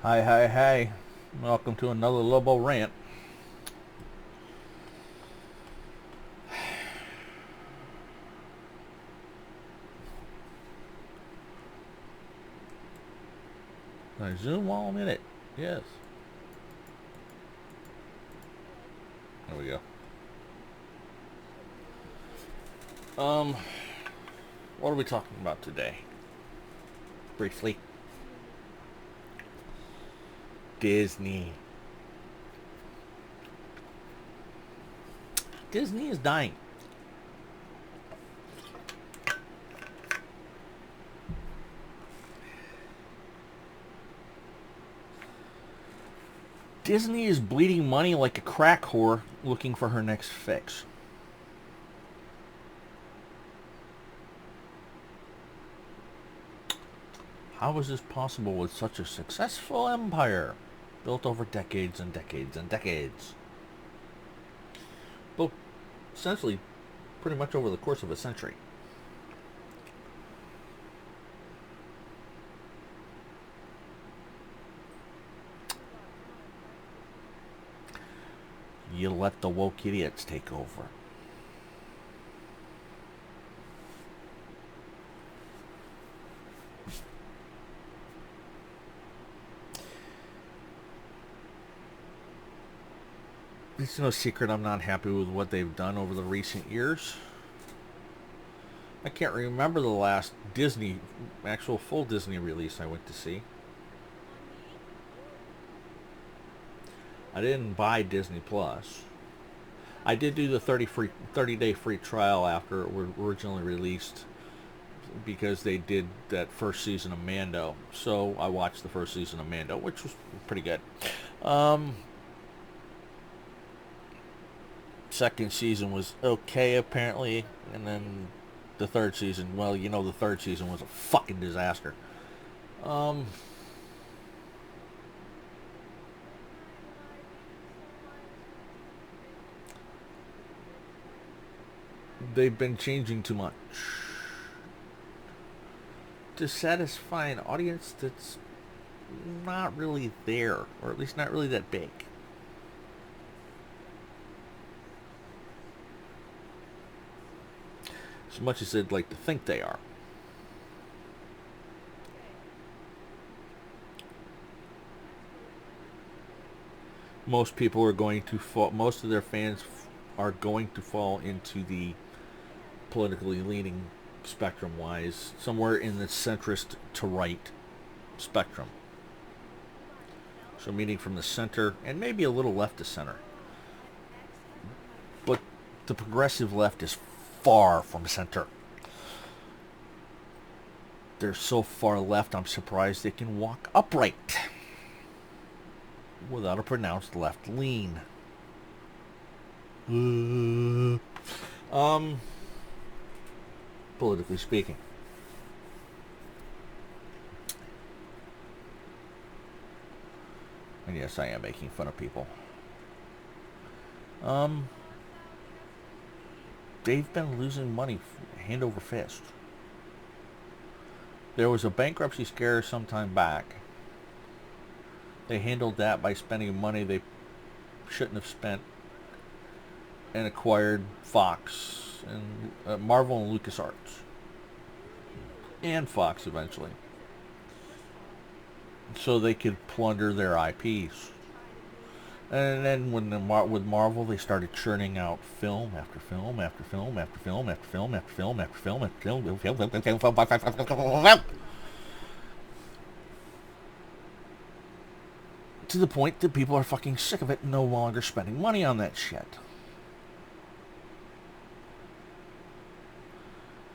Hi, hi, hi. Welcome to another Lobo rant. I zoom while I'm in it. Yes. There we go. Um, what are we talking about today? Briefly. Disney. Disney is dying. Disney is bleeding money like a crack whore looking for her next fix. How is this possible with such a successful empire built over decades and decades and decades? Well, essentially, pretty much over the course of a century. You let the woke idiots take over. It's no secret I'm not happy with what they've done over the recent years. I can't remember the last Disney, actual full Disney release I went to see. I didn't buy Disney Plus. I did do the 30-day free trial after it was originally released because they did that first season of Mando. So I watched the first season of Mando, which was pretty good. Um, Second season was okay apparently, and then the third season, well, the third season was a fucking disaster. Um, they've been changing too much to satisfy an audience that's not really there, or at least not really that big. As much as they'd like to think they are. Most people are going to fall. Most of their fans are going to fall into the politically leaning spectrum wise, somewhere in the centrist to right spectrum. So, meaning from the center and maybe a little left to center. But the progressive left is far from center. They're so far left, I'm surprised they can walk upright without a pronounced left lean. Um, Politically speaking. And yes, I am making fun of people. Um, they've been losing money hand over fist. There was a bankruptcy scare some time back. They handled that by spending money they shouldn't have spent and acquired Fox and Marvel and LucasArts and Fox eventually, so they could plunder their IPs. And then with Marvel, they started churning out film after film after film after film after film after film after film after film to the point that people are fucking sick of it and no longer spending money on that shit.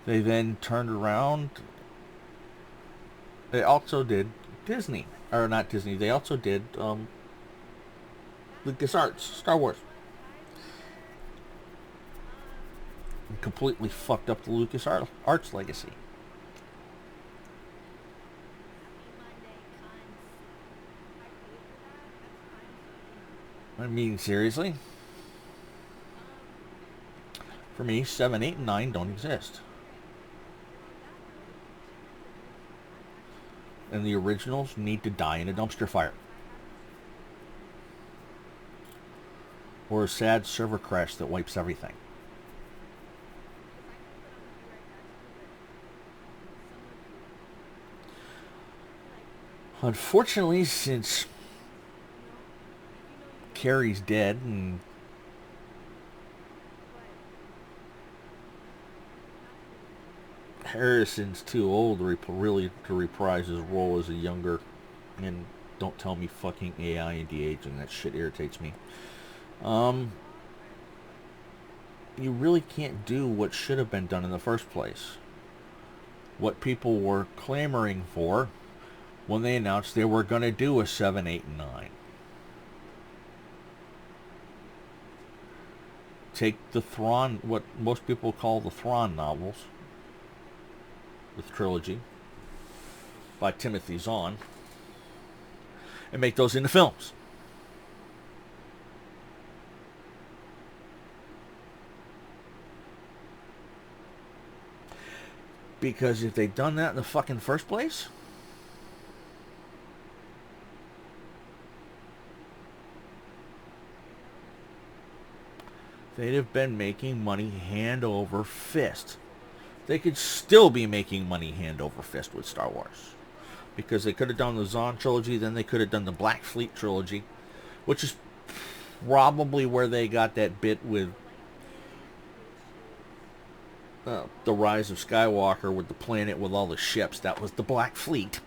They then turned around. They also did Disney, or not Disney. They also did LucasArts, Star Wars. And completely fucked up the LucasArts legacy. I mean, seriously? For me, 7, 8, and 9 don't exist. and the originals need to die in a dumpster fire. Or a sad server crash that wipes everything. Unfortunately, since Carrie's dead and Harrison's too old to really to reprise his role as a younger, and don't tell me fucking AI and de-aging. That shit irritates me. You really can't do what should have been done in the first place. What people were clamoring for when they announced they were going to do a 7, 8, and 9. Take the Thrawn, what most people call the Thrawn novels, the trilogy by Timothy Zahn, and make those into films. Because if they'd done that in the fucking first place, they'd have been making money hand over fist. They could still be making money hand over fist with Star Wars. Because they could have done the Zahn trilogy, then they could have done the Black Fleet trilogy, which is probably where they got that bit with the Rise of Skywalker with the planet with all the ships. That was the Black Fleet.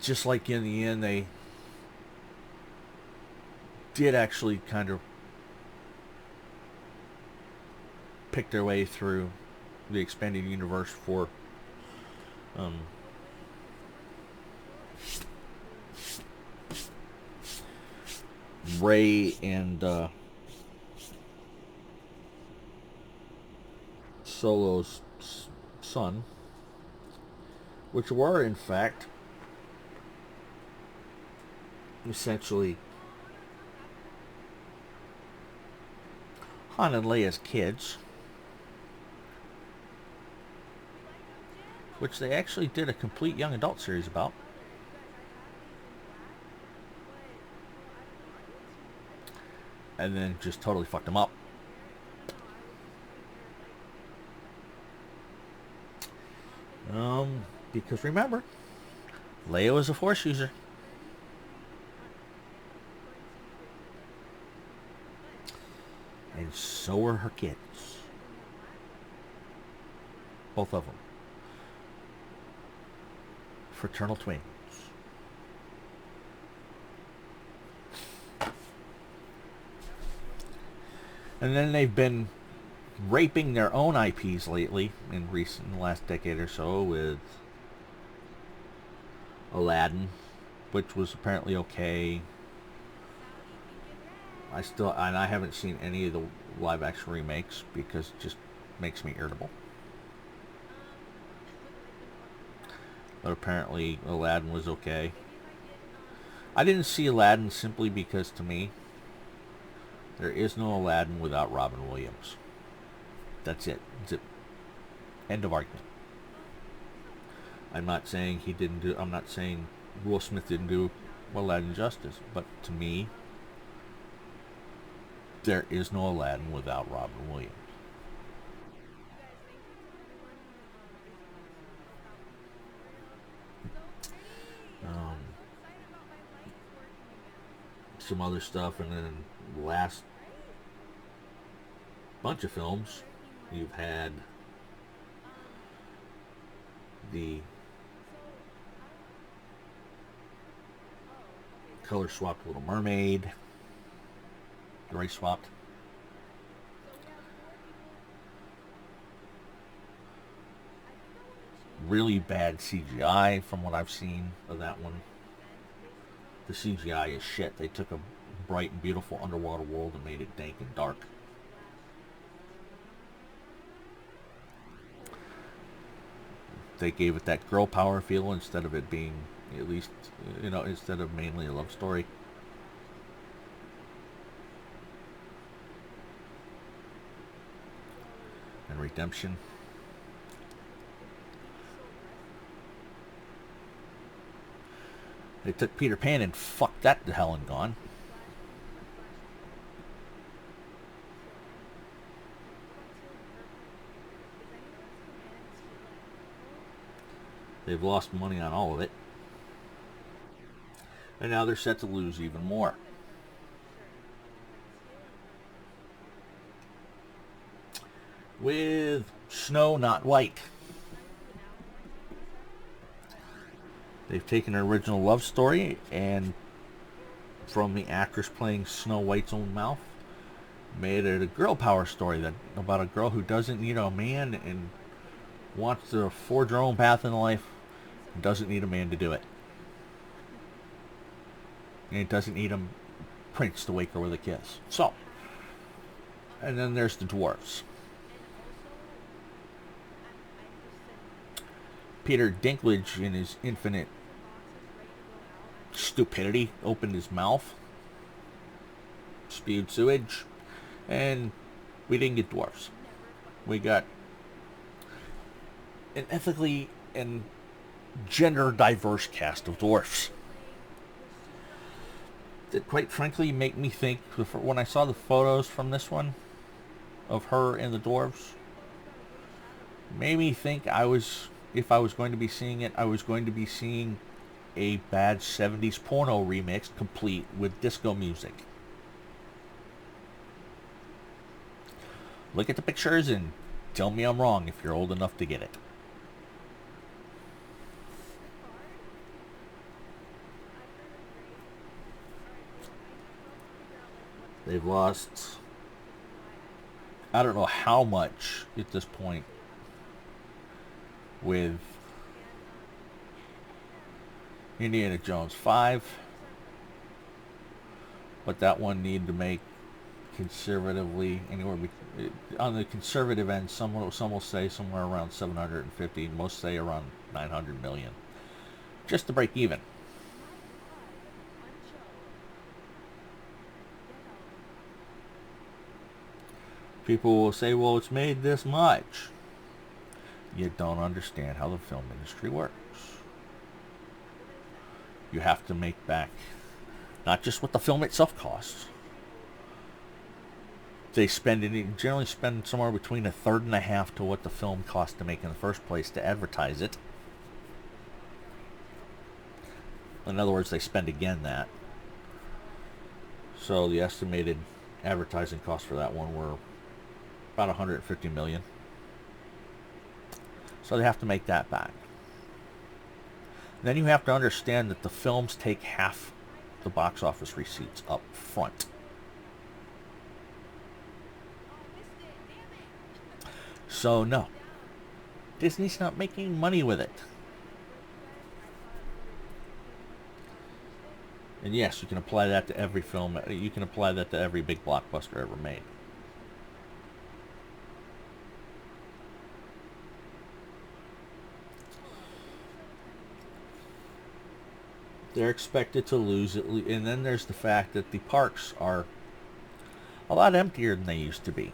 Just like in the end, they did actually kind of pick their way through the expanded universe for Rey and Solo's son, which were in fact essentially Han and Leia's kids, which they actually did a complete young adult series about. And then just totally fucked them up. Because remember, Leia was a Force user. And so were her kids. Both of them. Fraternal twins. And then they've been raping their own IPs lately in the last decade or so with Aladdin, which was apparently okay. I haven't seen any of the live action remakes because it just makes me irritable. But apparently Aladdin was okay. I didn't see Aladdin simply because, to me, there is no Aladdin without Robin Williams. That's it. Zip. End of argument. I'm not saying I'm not saying Will Smith didn't do Aladdin justice, but to me, there is no Aladdin without Robin Williams. Some other stuff, and then last bunch of films, you've had the color swapped Little Mermaid, gray swapped. Really bad CGI from what I've seen of that one. The CGI is shit. They took a bright and beautiful underwater world and made it dank and dark. They gave it that girl power feel instead of it being, at least, instead of mainly a love story. Redemption. They took Peter Pan and fucked that to hell and gone. They've lost money on all of it. And now they're set to lose even more. With Snow Not White. They've taken an original love story and from the actress playing Snow White's own mouth, made it a girl power story that about a girl who doesn't need a man and wants to forge her own path in life and doesn't need a man to do it. And it doesn't need a prince to wake her with a kiss. So, and then there's the dwarves. Peter Dinklage, in his infinite stupidity, opened his mouth, spewed sewage, and we didn't get dwarves. We got an ethically and gender diverse cast of dwarfs that quite frankly make me think, when I saw the photos from this one of her and the dwarves, made me think if I was going to be seeing it, I was going to be seeing a bad 70s porno remix complete with disco music. Look at the pictures and tell me I'm wrong if you're old enough to get it. They've lost, I don't know how much at this point with Indiana Jones 5, but that one needed to make conservatively anywhere on the conservative end. Some will say somewhere around 750, most say around 900 million, just to break even. People will say, well, it's made this much. You don't understand how the film industry works. You have to make back not just what the film itself costs. They generally spend somewhere between a third and a half to what the film cost to make in the first place to advertise it. In other words, they spend again that. So the estimated advertising costs for that one were about 150 million. So they have to make that back. Then you have to understand that the films take half the box office receipts up front. So no, Disney's not making money with it. And yes, you can apply that to every film. You can apply that to every big blockbuster ever made. They're expected to lose at least, and then there's the fact that the parks are a lot emptier than they used to be.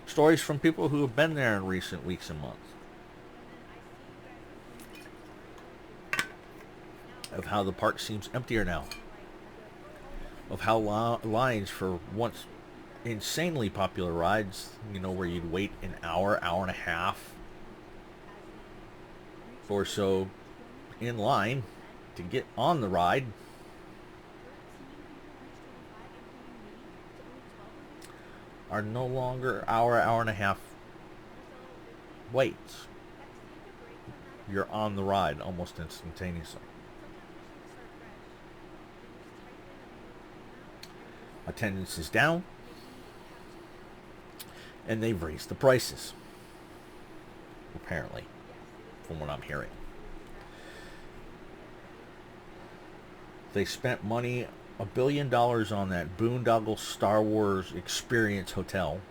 Stories from people who have been there in recent weeks and months of how the park seems emptier now, of how lines for once insanely popular rides, where you'd wait an hour and a half or so in line to get on the ride, are no longer hour and a half waits. You're on the ride almost instantaneously. Attendance is down, and they've raised the prices, apparently, from what I'm hearing. They spent money, $1 billion on that boondoggle Star Wars Experience Hotel,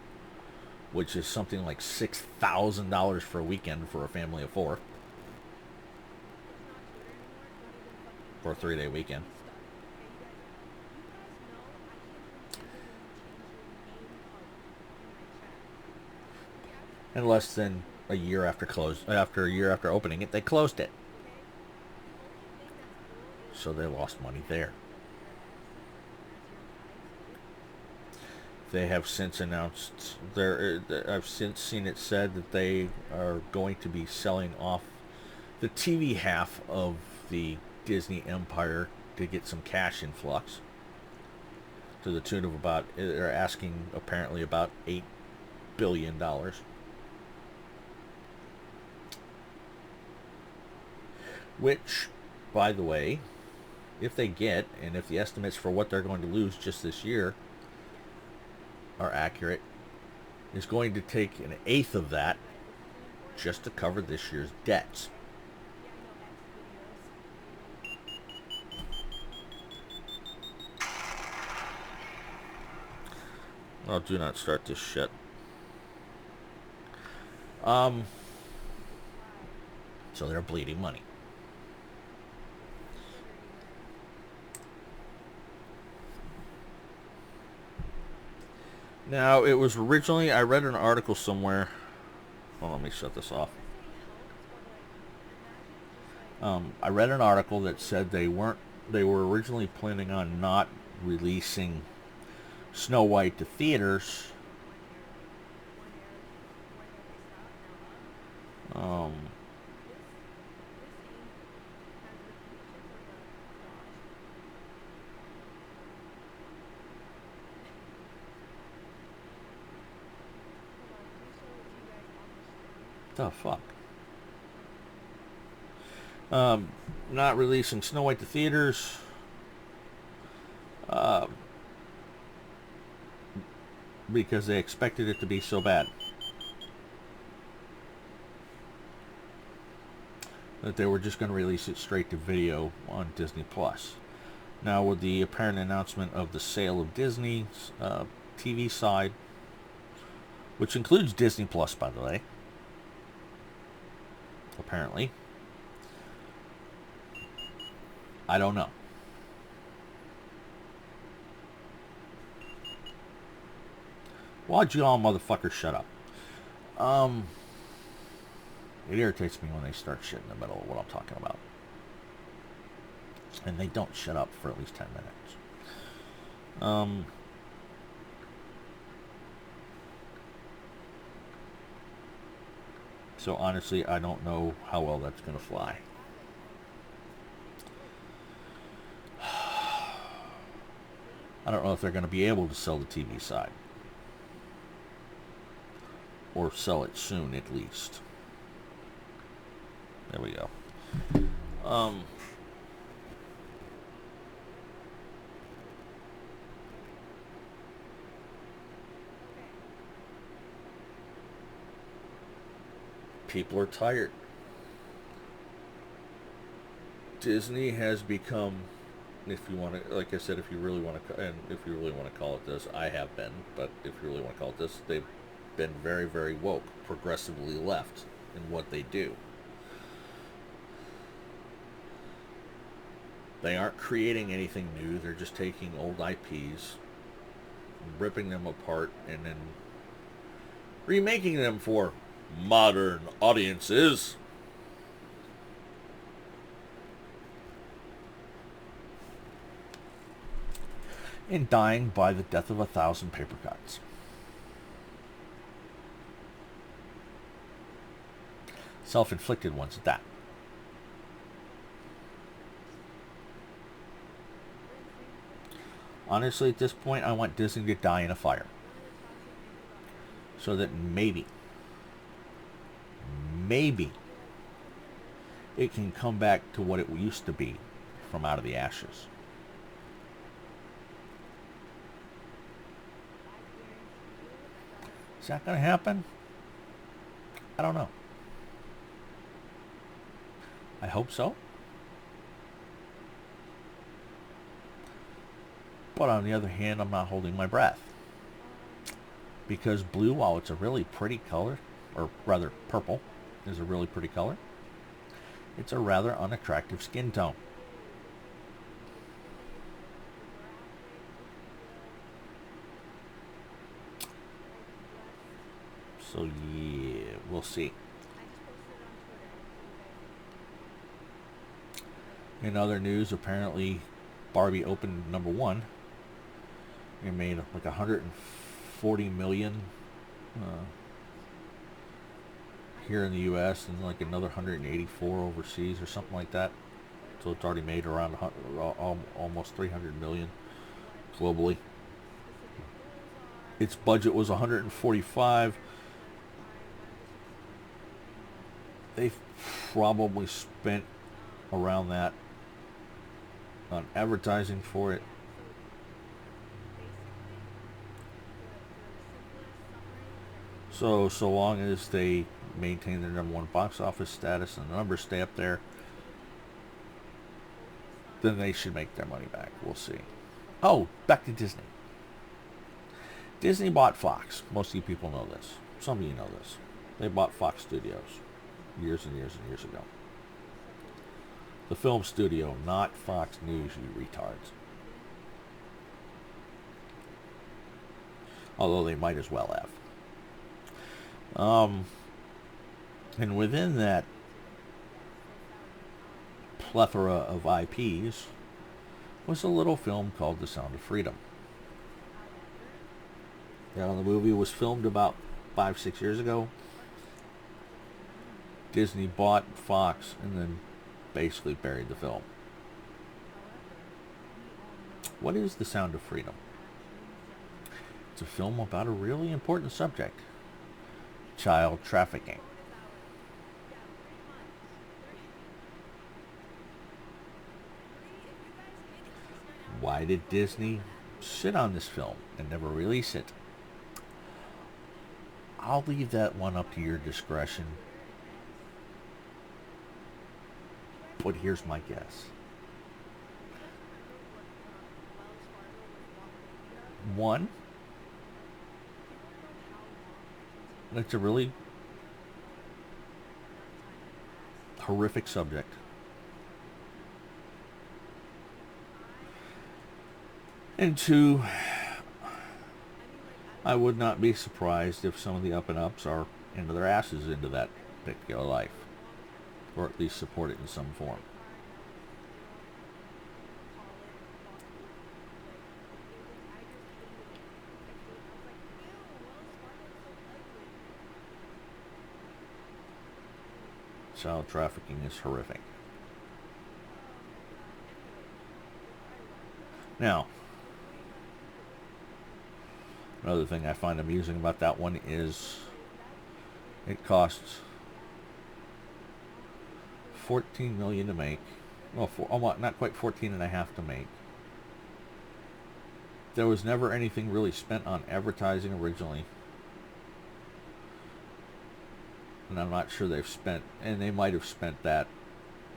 which is something like $6,000 for a weekend for a family of 4, for a 3-day weekend. And less than after a year after opening it, they closed it. So they lost money there. They have since announced I've since seen it said that they are going to be selling off the TV half of the Disney empire to get some cash influx to the tune of about, they're asking apparently about $8 billion. Which, by the way, if they get, and if the estimates for what they're going to lose just this year are accurate, is going to take an eighth of that just to cover this year's debts. Oh, do not start this shit. So they're bleeding money. Now, it was originally, I read an article somewhere. Well, let me shut this off. I read an article that said they were originally planning on not releasing Snow White to theaters. The fuck? Not releasing Snow White to theaters. Because they expected it to be so bad that they were just going to release it straight to video on Disney Plus. Now, with the apparent announcement of the sale of Disney's TV side, which includes Disney Plus, by the way, apparently, I don't know. Why'd you all motherfuckers shut up? It irritates me when they start shit in the middle of what I'm talking about. And they don't shut up for at least 10 minutes. So honestly, I don't know how well that's going to fly. I don't know if they're going to be able to sell the TV side. Or sell it soon, at least. There we go. People are tired. Disney has become, if you want to, like I said, if you really want to, and if you really want to call it this, I have been, but if you really want to call it this, they've been very, very woke, progressively left in what they do. They aren't creating anything new. They're just taking old IPs, ripping them apart, and then remaking them for modern audiences. And dying by the death of 1,000 paper cuts. Self-inflicted ones at that. Honestly, at this point, I want Disney to die in a fire. So that maybe it can come back to what it used to be from out of the ashes. Is that going to happen? I don't know. I hope so. But on the other hand, I'm not holding my breath. Because blue, while it's a really pretty color, or rather purple is a really pretty color, it's a rather unattractive skin tone. So yeah. we'll see. In other news, apparently Barbie opened number one. It made like 140 million here in the U.S. and like another 184 overseas or something like that. So it's already made around almost 300 million globally. Its budget was 145. They've probably spent around that on advertising for it. So long as they maintain their number one box office status and the numbers stay up there, then they should make their money back. We'll see. Oh, back to Disney. Disney bought Fox. Most of you people know this. Some of you know this. They bought Fox Studios years and years and years ago. The film studio, not Fox News, you retards. Although they might as well have. And within that plethora of IPs was a little film called The Sound of Freedom. Now, the movie was filmed about 5-6 years ago. Disney bought Fox and then basically buried the film. What is The Sound of Freedom? It's a film about a really important subject: child trafficking. Why did Disney sit on this film and never release it? I'll leave that one up to your discretion. But here's my guess. One, it's a really horrific subject. And two, I would not be surprised if some of the up and ups are into their asses into that particular life, or at least support it in some form. Child trafficking is horrific. Now, another thing I find amusing about that one is it costs $14 million to make. Well, not quite 14.5 to make. There was never anything really spent on advertising originally. And I'm not sure they've spent, and they might have spent that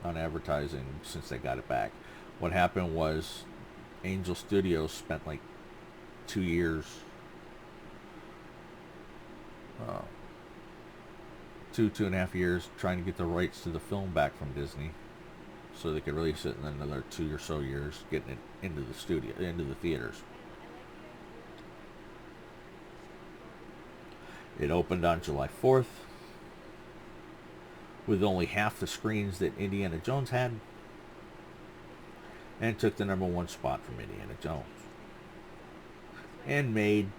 on advertising since they got it back. What happened was Angel Studios spent like 2 years, 2.5 years trying to get the rights to the film back from Disney so they could release it, and then another 2 or so years getting it into the studio, into the theaters. It opened on July 4th. With only half the screens that Indiana Jones had, and took the number one spot from Indiana Jones, and made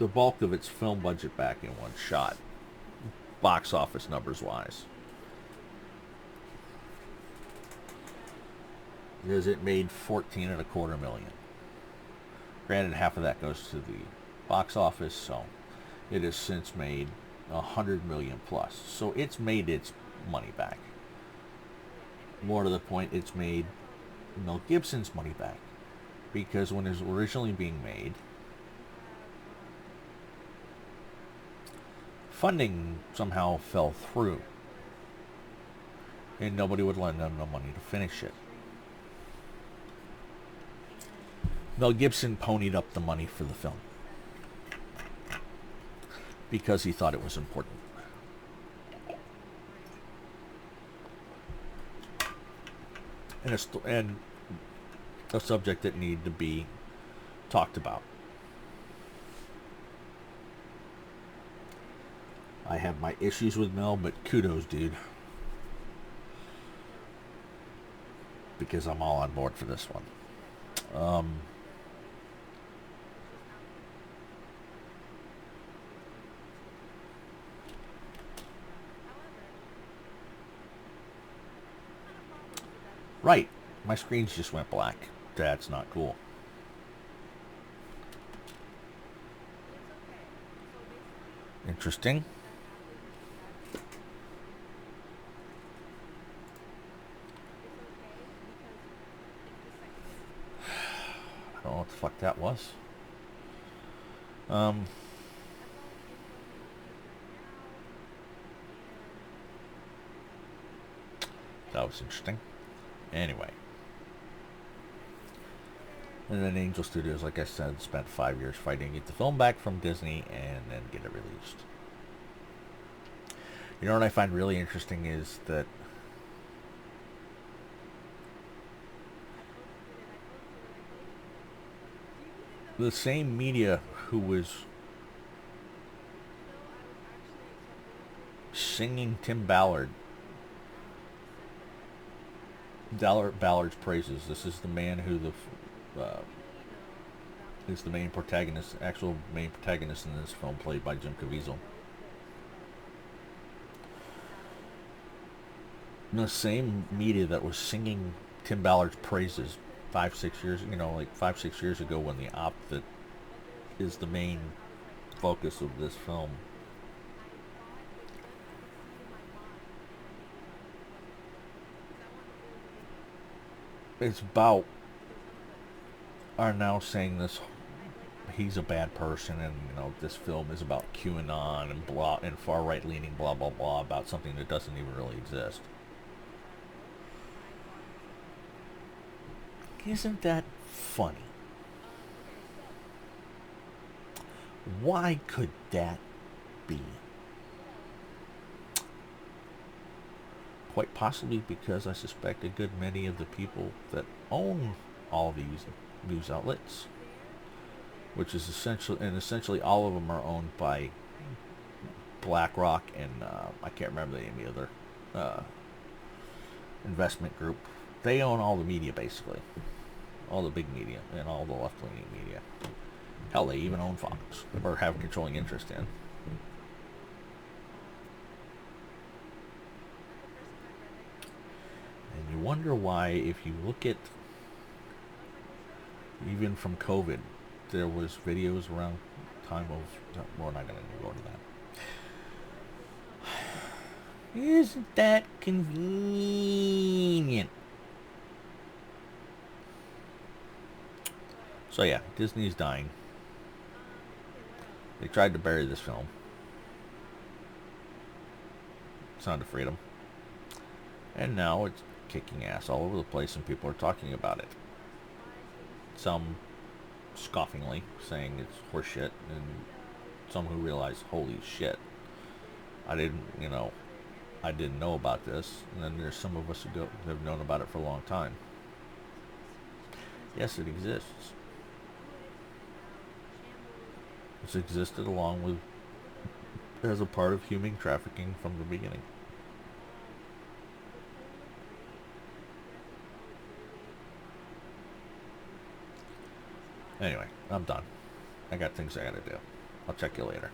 the bulk of its film budget back in one shot, box office numbers wise, because it made $14.25 million. Granted, half of that goes to the box office, so it has since made $100 million plus. So it's made its money back. More to the point, it's made Mel Gibson's money back, because when it was originally being made, funding somehow fell through and nobody would lend them the money to finish it. Mel Gibson ponied up the money for the film because he thought it was important. And a subject that needed to be talked about. I have my issues with Mel, but kudos, dude. Because I'm all on board for this one. Right. My screens just went black. That's not cool. Interesting. I don't know what the fuck that was. That was interesting. Anyway. And then Angel Studios, like I said, spent 5 years fighting to get the film back from Disney and then get it released. You know what I find really interesting is that the same media who was singing Tim Ballard's praises. This is the man who is the main protagonist, actual main protagonist in this film, played by Jim Caviezel. The same media that was singing Tim Ballard's praises 5-6 years, like 5-6 years ago, when the op that is the main focus of this film it's about, are now saying this, he's a bad person, and this film is about QAnon and blah and far right leaning blah blah blah about something that doesn't even really exist. Isn't that funny? Why could that be? Quite possibly because I suspect a good many of the people that own all these news outlets, which is essentially all of them are owned by BlackRock and I can't remember the name of the other investment group. They own all the media, basically. All the big media and all the left-leaning media. Hell, they even own Fox, or have controlling interest in. And you wonder why, if you look at, even from COVID, there was videos around time of, we're not going to go to that. Isn't that convenient? So yeah, Disney's dying. They tried to bury this film. Sound of Freedom. And now it's kicking ass all over the place and people are talking about it. Some scoffingly saying it's horseshit, and some who realize, holy shit, I didn't know about this. And then there's some of us who have known about it for a long time. Yes, it exists. It's existed along with, as a part of human trafficking from the beginning. Anyway, I'm done. I got things I gotta do. I'll check you later.